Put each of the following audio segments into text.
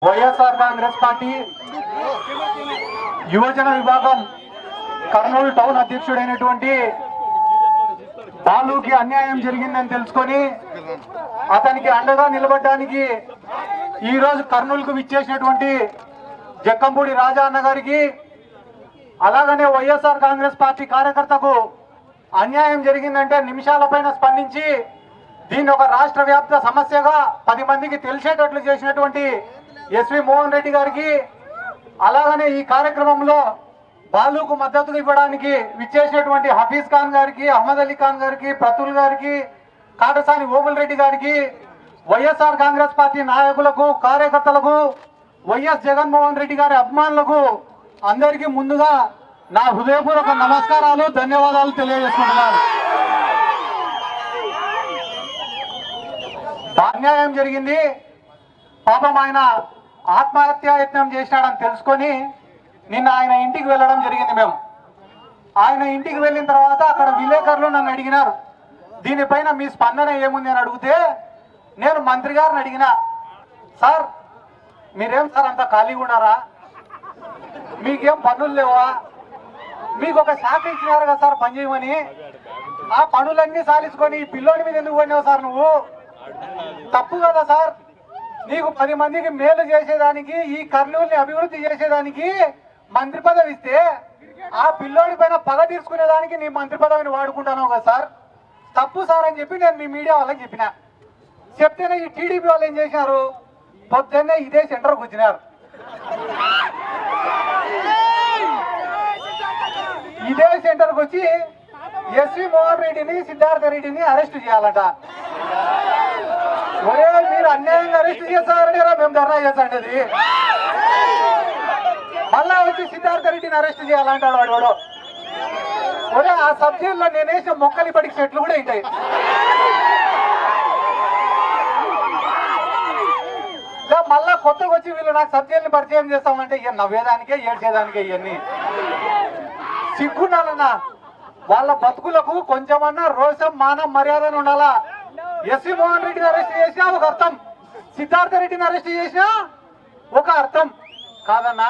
YSR Congress party యువజన విభాగం Kurnool town అధ్యక్షుడైనటువంటి బాలుకి అన్యాయం జరిగిందని తెలుసుకొని అతనికి అండగా నిలబడడానికి ఈరోజు కర్నూలుకు విచ్చేసినటువంటి జక్కంపూడి రాజా అన్న గారికి, అలాగనే వైఎస్ఆర్ కాంగ్రెస్ పార్టీ కార్యకర్తకు అన్యాయం జరిగిందంటే నిమిషాల పైన స్పందించి దీన్ని ఒక రాష్ట్ర వ్యాప్త సమస్యగా 10 మందికి తెలిసేటట్లు చేసినటువంటి ఎస్వి మోహన్ రెడ్డి గారికి, అలాగనే ఈ కార్యక్రమంలో బాలుకు మద్దతు ఇవ్వడానికి విచ్చేసినటువంటి హఫీజ్ ఖాన్ గారికి, అహ్మద్ అలీ ఖాన్ గారికి, ప్రతుల్ గారికి, కాటసాని ఓబుల్ రెడ్డి గారికి, వైఎస్ఆర్ కాంగ్రెస్ పార్టీ నాయకులకు, కార్యకర్తలకు, వైఎస్ జగన్మోహన్ రెడ్డి గారి అభిమానులకు అందరికీ ముందుగా నా హృదయపూర్వక నమస్కారాలు, ధన్యవాదాలు తెలియజేసుకుంటున్నాను. అన్యాయం జరిగింది, పాపం ఆయన ఆత్మహత్యా యత్నం చేసినాడని తెలుసుకొని నిన్న ఆయన ఇంటికి వెళ్ళడం జరిగింది. మేము ఆయన ఇంటికి వెళ్ళిన తర్వాత అక్కడ విలేకరులు నన్ను అడిగినారు, దీనిపైన మీ స్పందన ఏముంది అని అడిగితే నేను మంత్రి గారిని అడిగినా, సార్ మీరేం సార్ అంత ఖాళీగా ఉన్నారా, మీకేం పనులు లేవా, మీకు ఒక శాఖ ఇచ్చినారు కదా సార్ పని చేయమని, ఆ పనులన్నీ సాధించుకొని ఈ పిల్లోడి మీద ఎందుకు పడినావు సార్, నువ్వు తప్పు కదా సార్, నీకు 10 మందికి మేలు చేసేదానికి, ఈ కర్నూలుని అభివృద్ధి చేసేదానికి మంత్రి పదవి ఇస్తే ఆ పిల్లోడి పైన పగ తీర్చుకునేదానికి నీ మంత్రి పదవిని వాడుకుంటాను కదా సార్, తప్పు సార్ అని చెప్పి నేను మీ మీడియా వాళ్ళకి చెప్పిన. చెప్తేనే ఈ టీడీపీ వాళ్ళు ఏం చేసినారు, పొద్దున్నే ఇదే సెంటర్కి వచ్చినారు. ఇదే సెంటర్కి వచ్చి ఎస్వి మోహన్ రెడ్డిని, సిద్ధార్థ రెడ్డిని అరెస్ట్ చేయాలట. ఒరే మీరు అన్యాయంగా అరెస్ట్ చేస్తారని మేము ధర్నా చేస్తాండి. మళ్ళా వచ్చి సిద్ధార్థ రెడ్డిని అరెస్ట్ చేయాలంటాడు వాడు. ఒరే ఆ సబ్జెక్టులో నేను వేసిన మొక్కలు ఇప్పటికి చెట్లు కూడా ఉంటాయి. మళ్ళా కొత్తగా వచ్చి వీళ్ళు నాకు సబ్జెక్టుని పరిచయం చేస్తామంటే ఇక నవ్వేదానికే ఏడ్చేదానికే ఇవన్నీ సిగ్గుండాలన్నా. వాళ్ళ బతుకులకు కొంచెమన్నా రోషం, మానం, మర్యాదను ఉండాలా. ఎస్వి మోహన్ రెడ్డిని అరెస్ట్ చేసినా ఒక అర్థం, సిద్ధార్థ రెడ్డిని అరెస్ట్ చేసినా ఒక అర్థం కాదన్నా.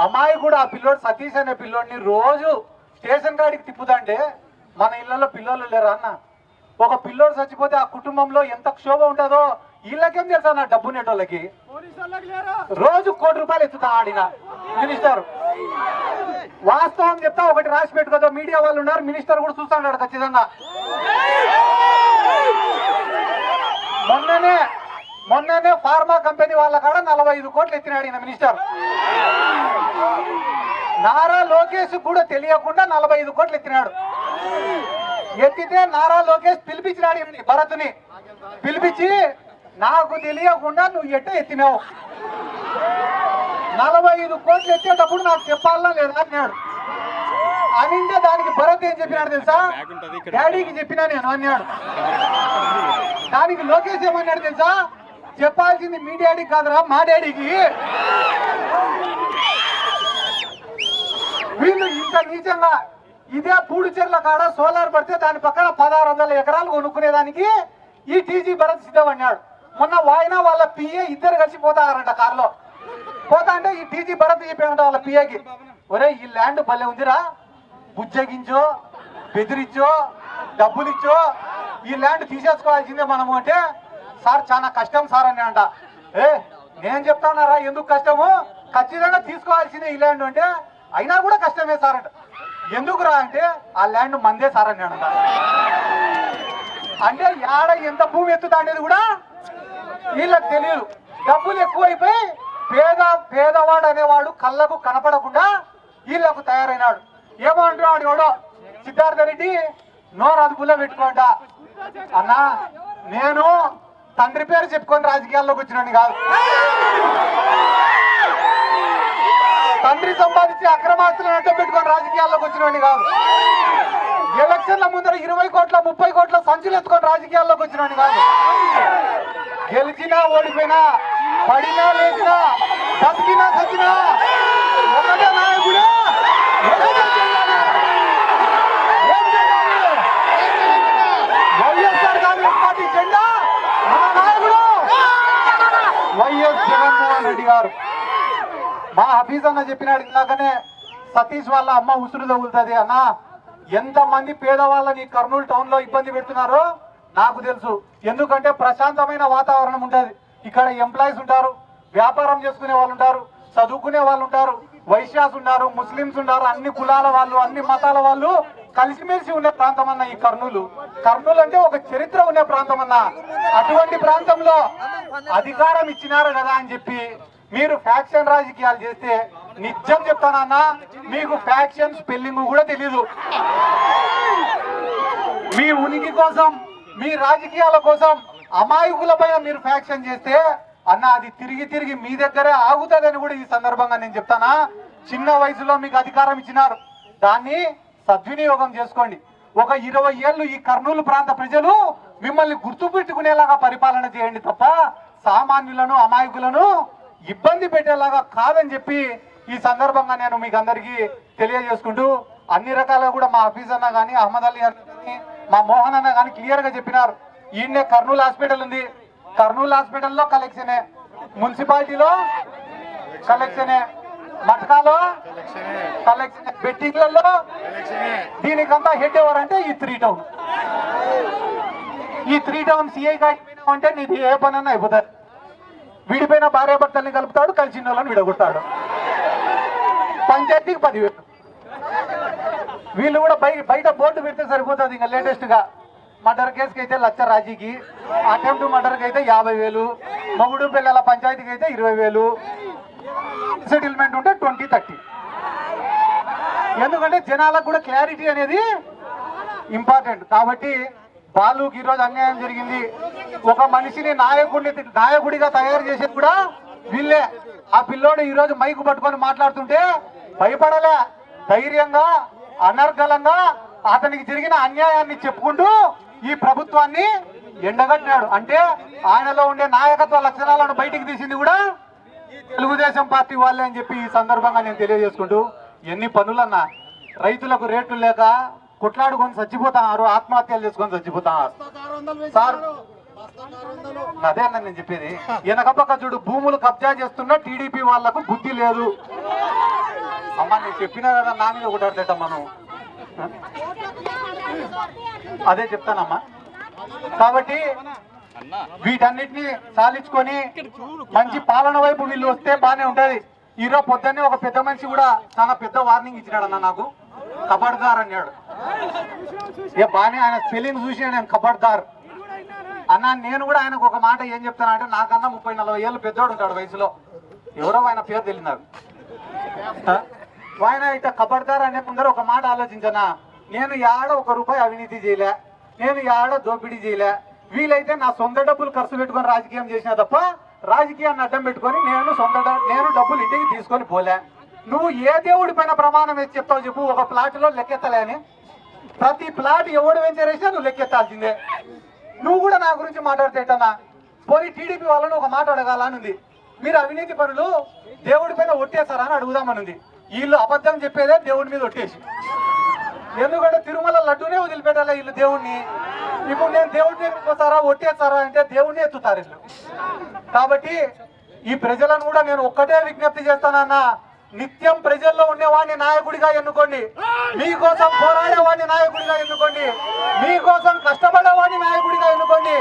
అమ్మాయి కూడా ఆ పిల్లోడు సతీష్ అనే పిల్లోడిని రోజు స్టేషన్ కాడికి తిప్పుదంటే మన ఇళ్లలో పిల్లలు లేరా అన్న. ఒక పిల్లోడు చచ్చిపోతే ఆ కుటుంబంలో ఎంత క్షోభ ఉంటుందో వీళ్ళకేం తెలుసా నా డబ్బు నెటోళ్ళకి. రోజు ₹1 కోటి ఎత్తుతా ఆడిన మినిస్టర్. వాస్తవం చెప్తా, ఒకటి రాసి పెట్టుకోదా, మీడియా వాళ్ళు ఉన్నారు, మినిస్టర్ కూడా చూస్తాడు ఖచ్చితంగా. మొన్ననే ఫార్మా కంపెనీ వాళ్ళ కాడ 45 కోట్లు ఎత్తినాడు ఈయన మినిస్టర్. నారా లోకేష్ కూడా తెలియకుండా 45 కోట్లు ఎత్తినాడు. ఎత్తితే నారా లోకేష్ పిలిపించినాడు భరత్ని, పిలిపించి నాకు తెలియకుండా నువ్వు ఎట్ట ఎత్తినావు, 45 కోట్లు ఎత్తేటప్పుడు నాకు చెప్పాలన్నా లేదా అన్నాడు. అనింటే దానికి భరత్ ఏం చెప్పినాడు తెలుసా, డాడీకి చెప్పినా నేను అన్నాడు. దానికి లోకేష్ ఏమన్నాడు తెలుసా, చెప్పాల్సింది మీ డాడీకి కాదురా మా డాడీకి. వీళ్ళు ఇంత నీచంగా ఇదే పూడిచెర్ల కాడ సోలార్ పడితే దాని పక్కన 1600 ఎకరాలు కొనుక్కునేదానికి ఈ టీజీ భరత్ సిద్ధమన్నాడు. మొన్న వాయినా వాళ్ళ పిఏ ఇద్దరు కలిసి పోతారంట కారులో. పోతా అంటే ఈ టీజీ భరత్ చెప్పాడంట వాళ్ళ పిఏకి, ఒరే ఈ ల్యాండ్ భలే ఉందిరా, బుజ్జగించో, బెదిరించో, డబ్బులు ఇచ్చో ఈ ల్యాండ్ తీసేసుకోవాల్సిందే మనము అంటే, సార్ చాలా కష్టం సార్ అని అంట. నేను చెప్తానారా ఎందుకు కష్టము, ఖచ్చితంగా తీసుకోవాల్సిందే ఈ ల్యాండ్ అంటే, అయినా కూడా కష్టమే సార్ అంట. ఎందుకురా అంటే ఆ ల్యాండ్ మందే సార్ అని అంట. అంటే యాడ ఎంత భూమి ఎత్తుతా అనేది కూడా వీళ్ళకి తెలియదు. డబ్బులు ఎక్కువైపోయి పేదవాడు అనేవాడు కళ్ళకు కనపడకుండా వీళ్ళకు తయారైనాడు. ఏమో అంటున్నాడు ఎవడో సిద్ధార్థ రెడ్డి, నోరు అదుపులో పెట్టుకోండా అన్నా, నేను తండ్రి పేరు చెప్పుకొని రాజకీయాల్లోకి వచ్చినాను కాదు, తండ్రి సంపాదించి అక్రమాస్తులను అడ్డం పెట్టుకొని రాజకీయాల్లోకి వచ్చినవాడిని కాదు, ఎలక్షన్ల ముందర 20 కోట్ల 30 కోట్ల సంచులు ఎత్తుకొని రాజకీయాల్లోకి వచ్చినవాడిని కాదు. గెలిచినా ఓడిపోయినా, పడినా లేచినా, బతికినా చచ్చినా ఒకటే నాయకుడే. వైఎస్ఆర్ కాంగ్రెస్ పార్టీ జెండా మన నాయకుడు వైఎస్ జగన్మోహన్ రెడ్డి గారు. హఫీజ్ అన్న చెప్పినాడు ఇందాకనే, సతీష్ వాళ్ళ అమ్మ ఉసురు తగులుతుంది అన్న. ఎంతమంది పేదవాళ్ళని కర్నూలు టౌన్ లో ఇబ్బంది పెడుతున్నారో నాకు తెలుసు. ఎందుకంటే ప్రశాంతమైన వాతావరణం ఉంటుంది ఇక్కడ. ఎంప్లాయీస్ ఉంటారు, వ్యాపారం చేసుకునే వాళ్ళు ఉంటారు, చదువుకునే వాళ్ళు ఉంటారు, వైశ్యాస్ ఉన్నారు, ముస్లింస్ ఉన్నారు, అన్ని కులాల వాళ్ళు, అన్ని మతాల వాళ్ళు కలిసిమెలిసి ఉండే ప్రాంతం అన్న ఈ కర్నూలు. కర్నూలు అంటే ఒక చరిత్ర ఉండే ప్రాంతం అన్న. అటువంటి ప్రాంతంలో అధికారం ఇచ్చినారు కదా అని చెప్పి మీరు ఫ్యాక్షన్ రాజకీయాలు చేస్తే నిజం చెప్తానన్నా, మీకు ఫ్యాక్షన్ స్పెల్లింగ్ కూడా తెలీదు. మీ ఉనికి కోసం, మీ రాజకీయాల కోసం అమాయకులపై మీరు ఫ్యాక్షన్ చేస్తే అన్న అది తిరిగి తిరిగి మీ దగ్గరే ఆగుతుందని కూడా ఈ సందర్భంగా నేను చెప్తానా. చిన్న వయసులో మీకు అధికారం ఇచ్చినారు, దాన్ని సద్వినియోగం చేసుకోండి. ఒక 20 ఏళ్ళు ఈ కర్నూలు ప్రాంత ప్రజలు మిమ్మల్ని గుర్తుపెట్టుకునేలాగా పరిపాలన చేయండి తప్ప సామాన్యులను అమాయకులను ఇబ్బంది పెట్టేలాగా కాదని చెప్పి ఈ సందర్భంగా నేను మీకు అందరికీ తెలియజేసుకుంటూ, అన్ని రకాలుగా కూడా మా హఫీజ్ అన్న కానీ, అహ్మద్ అలీ అన్న కానీ, మా మోహన్ అన్న కానీ క్లియర్ గా చెప్పినారు. ఈయన్నే కర్నూలు హాస్పిటల్ ఉంది, కర్నూలు హాస్పిటల్లో కలెక్షనే, మున్సిపాలిటీలో కలెక్షనే, మట్కాలో కలెక్షన్, బెట్టింగ్లలో. దీనికంతా హెడ్ ఎవరంటే ఈ 3 టౌన్. ఈ 3 టౌన్ సిఐ అంటే నీది ఏ పని అన్నా అయిపోతారు. విడిపోయిన భార్య భర్తల్ని కలుపుతాడు, కలిసిన వాళ్ళని విడగొడతాడు. పంచాయతీకి 10,000. వీళ్ళు కూడా బయట బోర్డు పెడితే సరిపోతుంది. ఇంకా లేటెస్ట్ గా మర్డర్ కేసుకి అయితే 1,00,000 రాజీకి, అటెంప్ట్ మర్డర్కి అయితే 50,000, మొగుడు పిల్లల పంచాయతీకి అయితే 20,000, సెటిల్మెంట్ ఉంటే 20-30. ఎందుకంటే జనాలకు కూడా క్లారిటీ అనేది ఇంపార్టెంట్. కాబట్టి బాలుకి ఈరోజు అన్యాయం జరిగింది. ఒక మనిషిని నాయకుడిగా తయారు చేసేది కూడా వీళ్ళే. ఆ పిల్లోడు ఈరోజు మైకు పట్టుకొని మాట్లాడుతుంటే భయపడలే, ధైర్యంగా అనర్గళంగా అతనికి జరిగిన అన్యాయాన్ని చెప్పుకుంటూ ఈ ప్రభుత్వాన్ని ఎండగట్టినాడు. అంటే ఆయనలో ఉండే నాయకత్వ లక్షణాలను బయటికి తీసింది కూడా తెలుగుదేశం పార్టీ వాళ్ళే అని చెప్పి ఈ సందర్భంగా నేను తెలియజేసుకుంటూ, ఎన్ని పనులన్నా రైతులకు రేట్లు లేక కొట్లాడుకొని చచ్చిపోతున్నారు, ఆత్మహత్యలు చేసుకొని చచ్చిపోతున్నారు సార్. అదే అన్న నేను చెప్పేది. వెనకపక్క చూడు, భూములు కబ్జా చేస్తున్న టీడీపీ వాళ్లకు బుద్ధి లేదు. అమ్మా నేను చెప్పినా కదా, నా మీద ఒకటాడతాం మనం. అదే చెప్తానమ్మా. కాబట్టి వీటన్నిటిని సాధించుకొని మంచి పాలన వైపు వీళ్ళు వస్తే బానే ఉంటది. ఈరోజు పొద్దున్నే ఒక పెద్ద మనిషి కూడా చాలా పెద్ద వార్నింగ్ ఇచ్చినాడు అన్న, నాకు కబడ్దార్ అన్నాడు. బానే ఆయన స్పెల్లింగ్ చూసి నేను కబడ్దార్ అన్న. నేను కూడా ఆయనకు ఒక మాట ఏం చెప్తానంటే, నాకన్నా 30-40 ఏళ్ళు పెద్దోడు ఉంటాడు వయసులో, ఎవరో ఆయన పేరు తెలియదు నాకు. ఆయన ఇట్లా కబడ్దార్ అనే ముందర ఒక మాట ఆలోచించనా, నేను యాడ 1 రూపాయి అవినీతి చేయలే, నేను యాడ దోపిడీ చేయలే, వీలైతే నా సొంత డబ్బులు ఖర్చు పెట్టుకొని రాజకీయం చేసినా తప్ప రాజకీయాన్ని అడ్డం పెట్టుకొని నేను డబ్బులు ఇంటికి తీసుకొని పోలే. నువ్వు ఏ దేవుడి పైన ప్రమాణం వేసి చెప్తావు చెప్పు? ఒక ప్లాట్ లో లెక్కెత్తలే అని. ప్రతి ప్లాట్ ఎవడు వెంచర్ వేసినా నువ్వు లెక్కెత్తాల్సిందే. నువ్వు కూడా నా గురించి మాట్లాడితేటన్నా పోనీ టీడీపీ వాళ్ళని ఒక మాట అడగాలని ఉంది. మీరు అవినీతి పనులు దేవుడి పైన ఒట్టేస్తారా అని అడుగుదామనుంది. వీళ్ళు అబద్ధం చెప్పేదే దేవుడి మీద ఒట్టేసి. ఎందుకంటే తిరుమల లడ్డూనే వదిలిపెట్టాలి వీళ్ళు దేవుణ్ణి. ఇప్పుడు నేను దేవుడి దగ్గరికి వస్తారా ఒట్టేస్తారా అంటే దేవుడిని ఎత్తుతారు వీళ్ళు. కాబట్టి ఈ ప్రజలను కూడా నేను ఒక్కటే విజ్ఞప్తి చేస్తానన్నా, నిత్యం ప్రజల్లో ఉండేవాడిని నాయకుడిగా ఎన్నుకోండి, మీకోసం పోరాడేవాడిని నాయకుడిగా ఎన్నుకోండి, మీకోసం కష్టపడేవాడిని నాయకుడిగా ఎన్నుకోండి,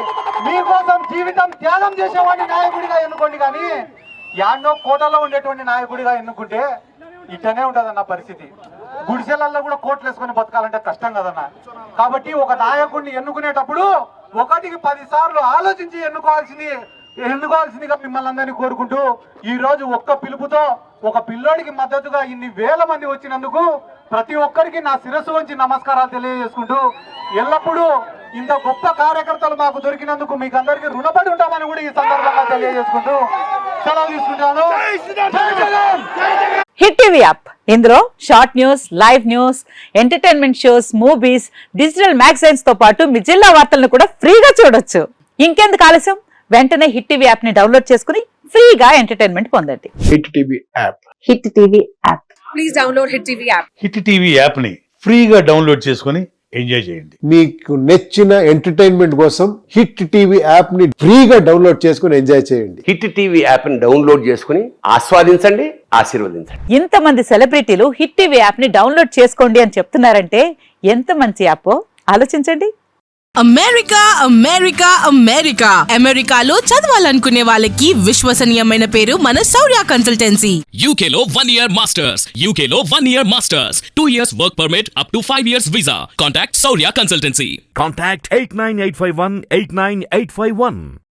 మీకోసం జీవితం త్యాగం చేసేవాడిని నాయకుడిగా ఎన్నుకోండి. కానీ యాన్నో కోటలో ఉండేటువంటి నాయకుడిగా ఎన్నుకుంటే ఇట్లనే ఉంటదన్న పరిస్థితి. గుడిసెలల్లో కూడా కోట్లు వేసుకొని బతకాలంటే కష్టం కదన్నా. కాబట్టి ఒక నాయకుడిని ఎన్నుకునేటప్పుడు 1కి 10 సార్లు ఆలోచించి ఎన్నుకోవాల్సిందిగా మిమ్మల్ని అందరినీ కోరుకుంటూ, ఈ రోజు ఒక్క పిలుపుతో ఒక పిల్లోడికి మద్దతుగా ఇన్ని వేల మంది వచ్చినందుకు ప్రతి ఒక్కరికి నా శిరస్సు వంచి నమస్కారాలు తెలియజేసుకుంటూ, ఎల్లప్పుడూ ఇంత గొప్ప కార్యకర్తలు మాకు దొరికినందుకు మీకు అందరికీ రుణపడి ఉంటామని కూడా ఈ సందర్భంగా తెలియజేసుకుంటూ సెలవు తీసుకుంటాను. హిట్ టీవీ యాప్, ఇందులో short news, live news, entertainment shows, movies, digital magazines తో పాటు మీ జిల్లా వార్తలను కూడా ఫ్రీగా చూడొచ్చు. ఇంకెందుకు ఆలస్యం, వెంటనే హిట్ టీవీ యాప్ ని డౌన్లోడ్ చేసుకుని ఫ్రీగా ఎంటర్టైన్మెంట్ పొందండి. Hit TV app, hit TV app, please download hit TV app. Hit TV app ని ఫ్రీగా డౌన్లోడ్ చేసుకుని ఎంజాయ్ చేయండి. మీకు నచ్చిన ఎంటర్టైన్మెంట్ కోసం హిట్ టీవీ యాప్ ని ఫ్రీగా డౌన్లోడ్ చేసుకుని ఎంజాయ్ చేయండి. హిట్ టీవీ యాప్ని డౌన్లోడ్ చేసుకుని ఆస్వాదించండి, ఆశీర్వదించండి. ఇంతమంది సెలబ్రిటీలు హిట్ టీవీ యాప్ ని డౌన్లోడ్ చేసుకోండి అని చెప్తున్నారంటే ఎంత మంచి యాప్ ఆలోచించండి. అమెరికా అమెరికా అమెరికా అమెరికాలో చదవాలనుకునే వాళ్ళకి విశ్వసనీయమైన పేరు మన శౌర్య కన్సల్టెన్సీ. UK లో 1 year masters. UK లో 1 year masters. 2 years work permit up to 5 years visa. Contact Saurya Consultancy. Contact 89851 89851.